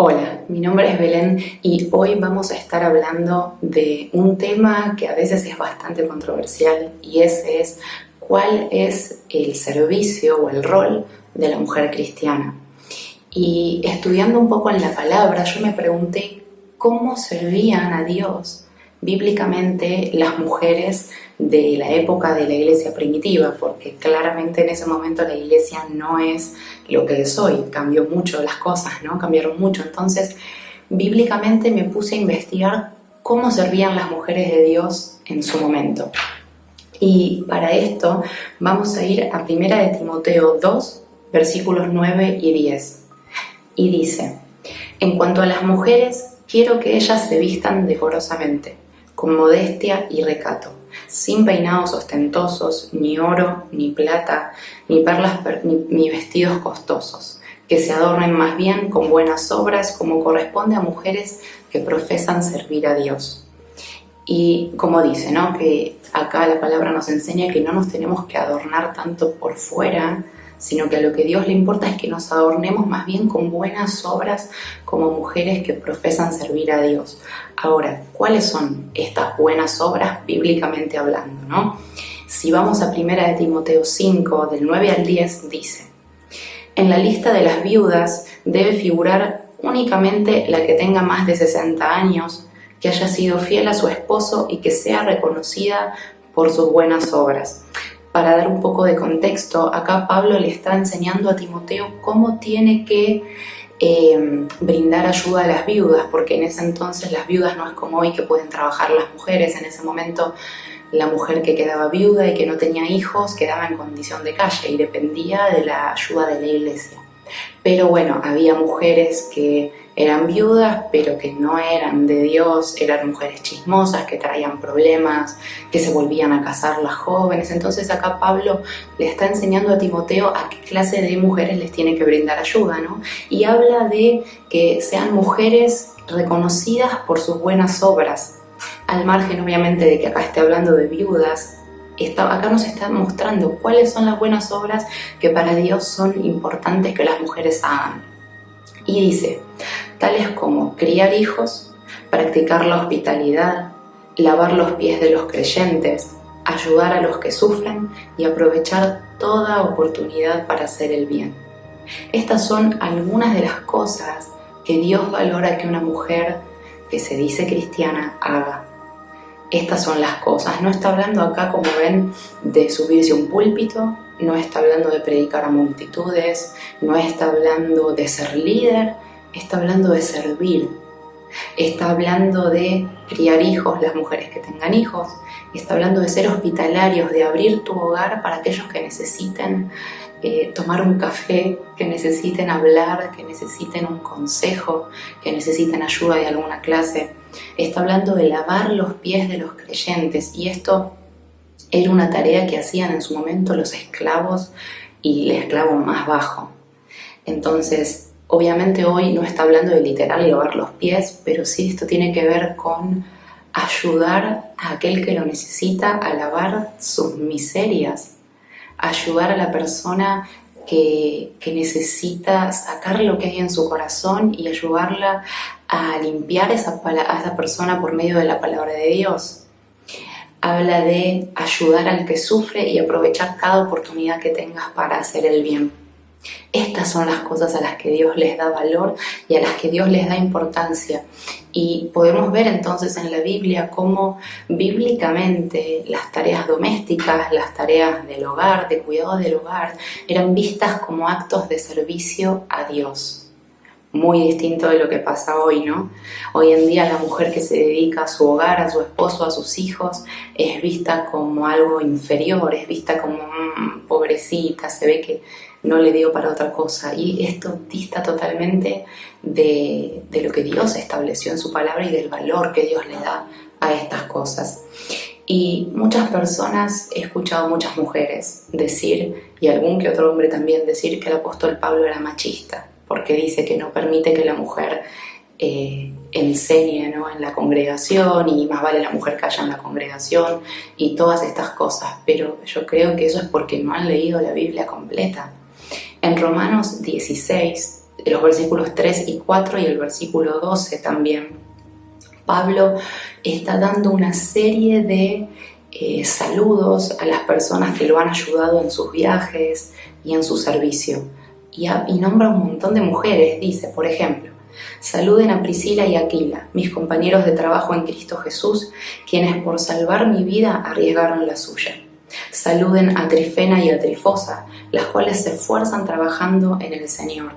Hola, mi nombre es Belén y hoy vamos a estar hablando de un tema que a veces es bastante controversial y ese es cuál es el servicio o el rol de la mujer cristiana. Y estudiando un poco en la palabra, yo me pregunté cómo servían a Dios bíblicamente las mujeres de la época de la iglesia primitiva, porque claramente en ese momento la iglesia no es lo que es hoy, cambió mucho las cosas, ¿no? Cambiaron mucho. Entonces, bíblicamente me puse a investigar cómo servían las mujeres de Dios en su momento. Y para esto vamos a ir a 1 de Timoteo 2, versículos 9 y 10. Y dice: en cuanto a las mujeres, quiero que ellas se vistan decorosamente, con modestia y recato, sin peinados ostentosos, ni oro, ni plata, ni perlas, ni vestidos costosos, que se adornen más bien con buenas obras, como corresponde a mujeres que profesan servir a Dios. Y como dice, ¿no?, que acá la palabra nos enseña que no nos tenemos que adornar tanto por fuera, sino que a lo que a Dios le importa es que nos adornemos más bien con buenas obras como mujeres que profesan servir a Dios. Ahora, ¿cuáles son estas buenas obras bíblicamente hablando, no? Si vamos a 1 de Timoteo 5, del 9 al 10, dice: en la lista de las viudas debe figurar únicamente la que tenga más de 60 años, que haya sido fiel a su esposo y que sea reconocida por sus buenas obras. Para dar un poco de contexto, acá Pablo le está enseñando a Timoteo cómo tiene que brindar ayuda a las viudas, porque en ese entonces las viudas no es como hoy que pueden trabajar las mujeres. En ese momento la mujer que quedaba viuda y que no tenía hijos quedaba en condición de calle y dependía de la ayuda de la iglesia. Pero bueno, había mujeres que eran viudas, pero que no eran de Dios, eran mujeres chismosas, que traían problemas, que se volvían a casar las jóvenes. Entonces acá Pablo le está enseñando a Timoteo a qué clase de mujeres les tiene que brindar ayuda, ¿no? Y habla de que sean mujeres reconocidas por sus buenas obras, al margen obviamente de que acá esté hablando de viudas. Acá nos está mostrando cuáles son las buenas obras que para Dios son importantes que las mujeres hagan. Y dice, tales como criar hijos, practicar la hospitalidad, lavar los pies de los creyentes, ayudar a los que sufren y aprovechar toda oportunidad para hacer el bien. Estas son algunas de las cosas que Dios valora que una mujer que se dice cristiana haga. Estas son las cosas. No está hablando acá, como ven, de subirse a un púlpito, no está hablando de predicar a multitudes, no está hablando de ser líder, está hablando de servir. Está hablando de criar hijos, las mujeres que tengan hijos. Está hablando de ser hospitalarios, de abrir tu hogar para aquellos que necesiten tomar un café, que necesiten hablar, que necesiten un consejo, que necesiten ayuda de alguna clase. Está hablando de lavar los pies de los creyentes, y esto era una tarea que hacían en su momento los esclavos y el esclavo más bajo. Entonces, obviamente hoy no está hablando de literal lavar los pies, pero sí esto tiene que ver con ayudar a aquel que lo necesita a lavar sus miserias, ayudar a la persona que necesita sacar lo que hay en su corazón y ayudarla a limpiar a esa persona por medio de la palabra de Dios. Habla de ayudar al que sufre y aprovechar cada oportunidad que tengas para hacer el bien. Estas son las cosas a las que Dios les da valor y a las que Dios les da importancia. Y podemos ver entonces en la Biblia cómo bíblicamente las tareas domésticas, las tareas del hogar, de cuidado del hogar, eran vistas como actos de servicio a Dios. Muy distinto de lo que pasa hoy, ¿no? Hoy en día la mujer que se dedica a su hogar, a su esposo, a sus hijos, es vista como algo inferior, es vista como pobrecita, se ve que no le dio para otra cosa. Y esto dista totalmente de lo que Dios estableció en su palabra y del valor que Dios le da a estas cosas. Y muchas personas, he escuchado muchas mujeres decir, y algún que otro hombre también decir, que el apóstol Pablo era machista, porque dice que no permite que la mujer enseñe, ¿no?, en la congregación, y más vale la mujer que haya en la congregación y todas estas cosas. Pero yo creo que eso es porque no han leído la Biblia completa. En Romanos 16, los versículos 3 y 4 y el versículo 12 también. Pablo está dando una serie de saludos a las personas que lo han ayudado en sus viajes y en su servicio. Y nombra un montón de mujeres, dice, por ejemplo, saluden a Priscila y Aquila, mis compañeros de trabajo en Cristo Jesús, quienes por salvar mi vida arriesgaron la suya. Saluden a Trifena y a Trifosa, las cuales se esfuerzan trabajando en el Señor.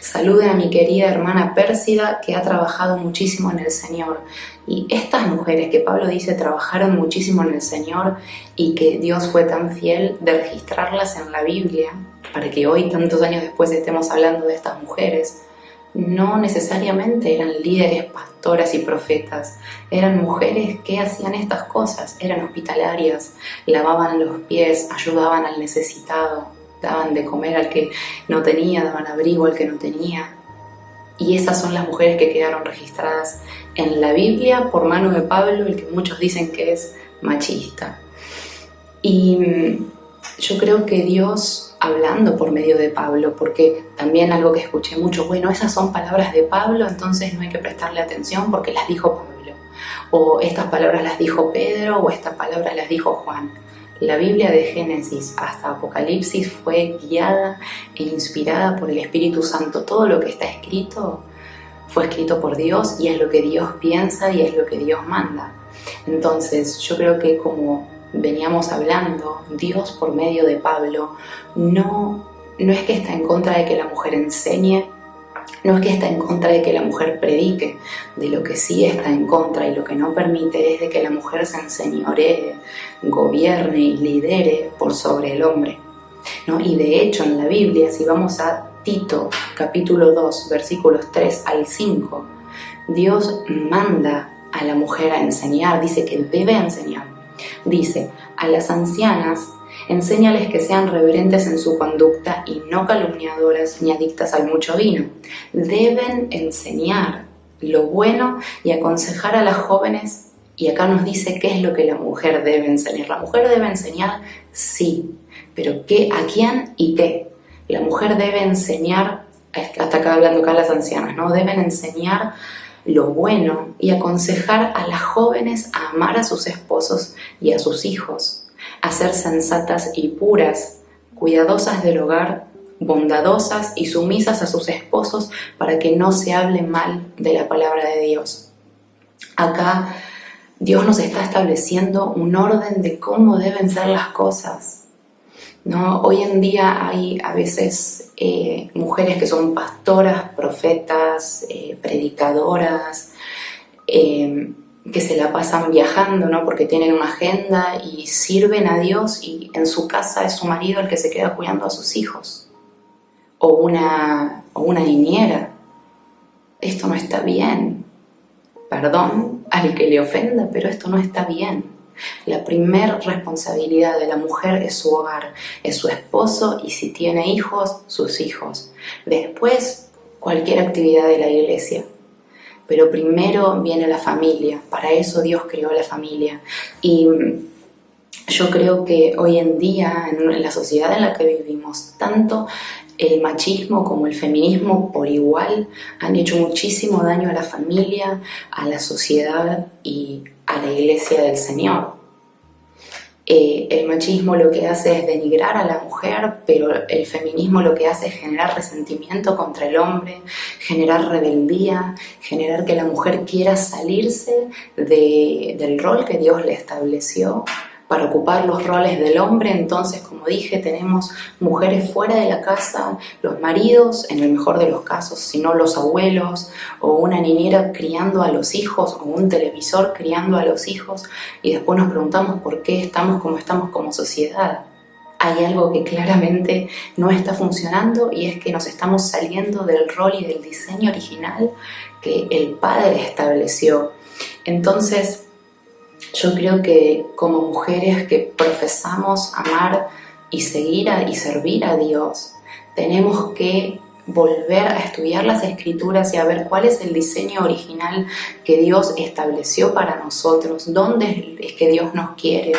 Saluden a mi querida hermana Pérsida, que ha trabajado muchísimo en el Señor. Y estas mujeres que Pablo dice trabajaron muchísimo en el Señor y que Dios fue tan fiel de registrarlas en la Biblia, para que hoy, tantos años después, estemos hablando de estas mujeres, no necesariamente eran líderes, pastoras y profetas. Eran mujeres que hacían estas cosas, eran hospitalarias, lavaban los pies, ayudaban al necesitado, daban de comer al que no tenía, daban abrigo al que no tenía. Y esas son las mujeres que quedaron registradas en la Biblia por mano de Pablo, el que muchos dicen que es machista. Y yo creo que Dios, hablando por medio de Pablo, porque también algo que escuché mucho, bueno, esas son palabras de Pablo, entonces no hay que prestarle atención porque las dijo Pablo, o estas palabras las dijo Pedro, o estas palabras las dijo Juan. La Biblia de Génesis hasta Apocalipsis fue guiada e inspirada por el Espíritu Santo. Todo lo que está escrito fue escrito por Dios y es lo que Dios piensa y es lo que Dios manda. Entonces yo creo que, como veníamos hablando, Dios por medio de Pablo no es que está en contra de que la mujer enseñe, no es que está en contra de que la mujer predique. De lo que sí está en contra y lo que no permite es de que la mujer se enseñoree, gobierne y lidere por sobre el hombre, ¿no? Y de hecho en la Biblia, si vamos a Tito capítulo 2 versículos 3 al 5, Dios manda a la mujer a enseñar, dice que debe enseñar. Dice, a las ancianas enséñales que sean reverentes en su conducta y no calumniadoras ni adictas al mucho vino. Deben enseñar lo bueno y aconsejar a las jóvenes. Y acá nos dice qué es lo que la mujer debe enseñar. La mujer debe enseñar, sí, pero ¿qué, a quién y qué? La mujer debe enseñar, hasta acá hablando acá las ancianas, ¿no? Deben enseñar lo bueno y aconsejar a las jóvenes a amar a sus esposos y a sus hijos, a ser sensatas y puras, cuidadosas del hogar, bondadosas y sumisas a sus esposos, para que no se hable mal de la palabra de Dios. Acá Dios nos está estableciendo un orden de cómo deben ser las cosas, ¿no? Hoy en día hay a veces mujeres que son pastoras, profetas, predicadoras, que se la pasan viajando, ¿no? Porque tienen una agenda y sirven a Dios, y en su casa es su marido el que se queda cuidando a sus hijos, o una niñera. Esto no está bien. Perdón al que le ofenda, pero esto no está bien. La primer responsabilidad de la mujer es su hogar, es su esposo, y si tiene hijos, sus hijos. Después, cualquier actividad de la iglesia. Pero primero viene la familia. Para eso Dios creó la familia. Y yo creo que hoy en día, en la sociedad en la que vivimos, tanto el machismo como el feminismo por igual han hecho muchísimo daño a la familia, a la sociedad y a la iglesia del Señor. El machismo lo que hace es denigrar a la mujer, pero el feminismo lo que hace es generar resentimiento contra el hombre, generar rebeldía, generar que la mujer quiera salirse del rol que Dios le estableció para ocupar los roles del hombre. Entonces, como dije, tenemos mujeres fuera de la casa, los maridos, en el mejor de los casos, si no los abuelos, o una niñera criando a los hijos, o un televisor criando a los hijos, y después nos preguntamos por qué estamos como sociedad. Hay algo que claramente no está funcionando, y es que nos estamos saliendo del rol y del diseño original que el Padre estableció. Entonces, yo creo que como mujeres que profesamos amar y seguir y servir a Dios, tenemos que volver a estudiar las Escrituras y a ver cuál es el diseño original que Dios estableció para nosotros, dónde es que Dios nos quiere,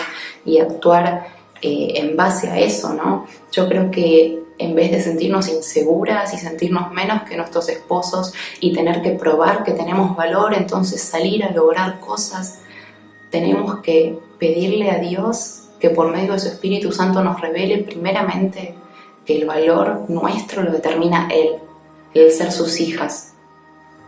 y actuar en base a eso, ¿no? Yo creo que en vez de sentirnos inseguras y sentirnos menos que nuestros esposos y tener que probar que tenemos valor, entonces salir a lograr cosas, tenemos que pedirle a Dios que por medio de su Espíritu Santo nos revele primeramente que el valor nuestro lo determina Él, el ser sus hijas.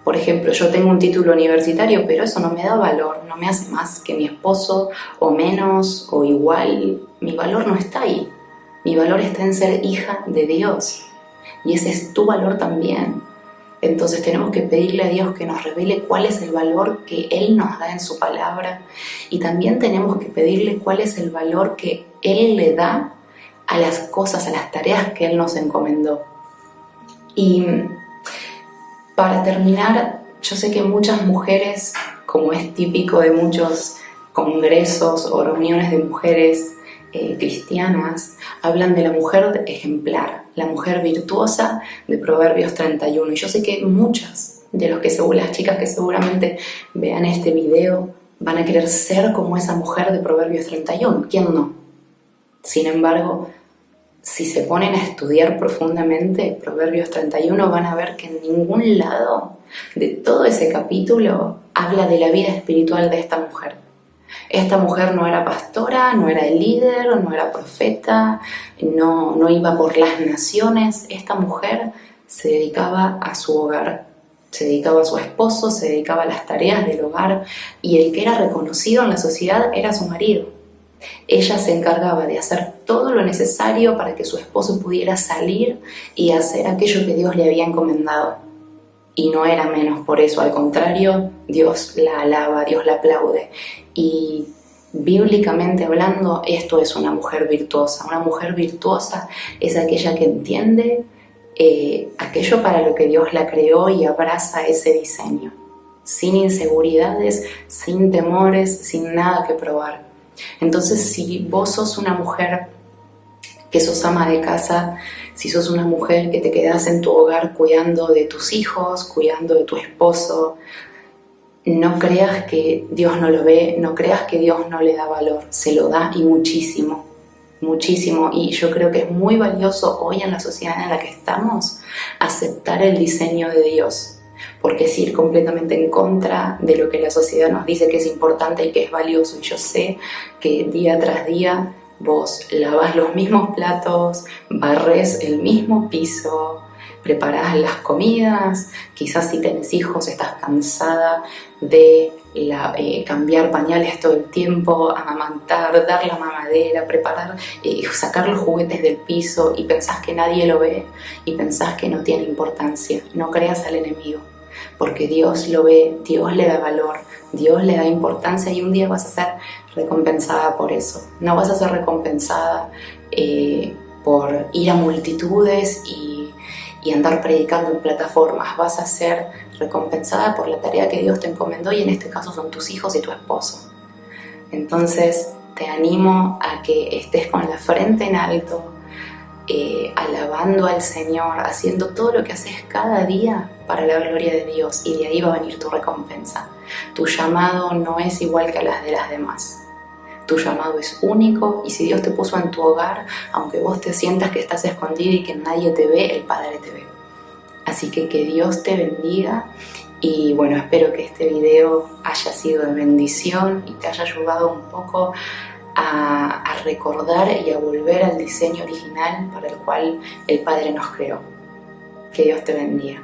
Por ejemplo, yo tengo un título universitario, pero eso no me da valor, no me hace más que mi esposo, o menos, o igual. Mi valor no está ahí. Mi valor está en ser hija de Dios. Y ese es tu valor también. Entonces tenemos que pedirle a Dios que nos revele cuál es el valor que Él nos da en su palabra. Y también tenemos que pedirle cuál es el valor que Él le da a las cosas, a las tareas que Él nos encomendó. Y para terminar, yo sé que muchas mujeres, como es típico de muchos congresos o reuniones de mujeres cristianas, hablan de la mujer ejemplar, la mujer virtuosa de Proverbios 31. Y yo sé que muchas de las chicas que seguramente vean este video van a querer ser como esa mujer de Proverbios 31. ¿Quién no? Sin embargo, si se ponen a estudiar profundamente Proverbios 31, van a ver que en ningún lado de todo ese capítulo habla de la vida espiritual de esta mujer. Esta mujer no era pastora, no era líder, no era profeta, no iba por las naciones. Esta mujer se dedicaba a su hogar, se dedicaba a su esposo, se dedicaba a las tareas del hogar, y el que era reconocido en la sociedad era su marido. Ella se encargaba de hacer todo lo necesario para que su esposo pudiera salir y hacer aquello que Dios le había encomendado. Y no era menos por eso, al contrario, Dios la alaba, Dios la aplaude. Y bíblicamente hablando, esto es una mujer virtuosa. Una mujer virtuosa es aquella que entiende aquello para lo que Dios la creó y abraza ese diseño, sin inseguridades, sin temores, sin nada que probar. Entonces, si vos sos una mujer que sos ama de casa, si sos una mujer que te quedás en tu hogar cuidando de tus hijos, cuidando de tu esposo, no creas que Dios no lo ve, no creas que Dios no le da valor, se lo da, y muchísimo, muchísimo. Y yo creo que es muy valioso hoy en la sociedad en la que estamos aceptar el diseño de Dios. Porque es ir completamente en contra de lo que la sociedad nos dice que es importante y que es valioso. Y yo sé que día tras día vos lavás los mismos platos, barres el mismo piso, preparás las comidas, quizás si tenés hijos estás cansada de cambiar pañales todo el tiempo, amamantar, dar la mamadera, preparar, sacar los juguetes del piso, y pensás que nadie lo ve y pensás que no tiene importancia. No creas al enemigo, porque Dios lo ve, Dios le da valor, Dios le da importancia, y un día vas a ser recompensada por eso. No vas a ser recompensada por ir a multitudes y andar predicando en plataformas. Vas a ser recompensada por la tarea que Dios te encomendó, y en este caso son tus hijos y tu esposo. Entonces te animo a que estés con la frente en alto, alabando al Señor, haciendo todo lo que haces cada día para la gloria de Dios, y de ahí va a venir tu recompensa. Tu llamado no es igual que a las de las demás. Tu llamado es único, y si Dios te puso en tu hogar, aunque vos te sientas que estás escondida y que nadie te ve, el Padre te ve. Así que Dios te bendiga, y bueno, espero que este video haya sido de bendición y te haya ayudado un poco a recordar y a volver al diseño original para el cual el Padre nos creó. Que Dios te bendiga.